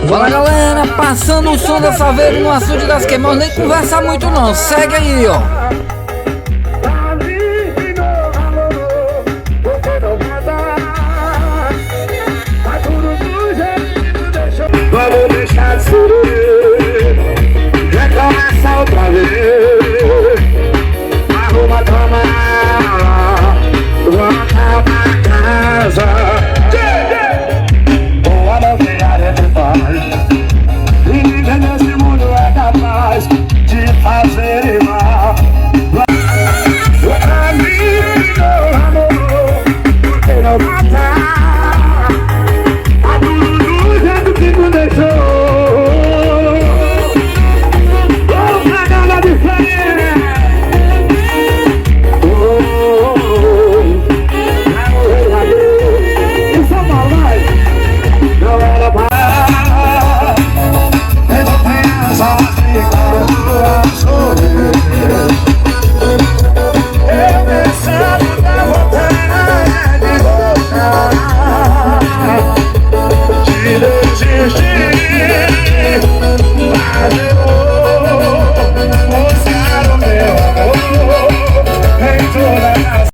Fala galera, passando o som da Saveiro no açude das queimadas, nem conversa muito não, segue aí ó. Vamos deixar de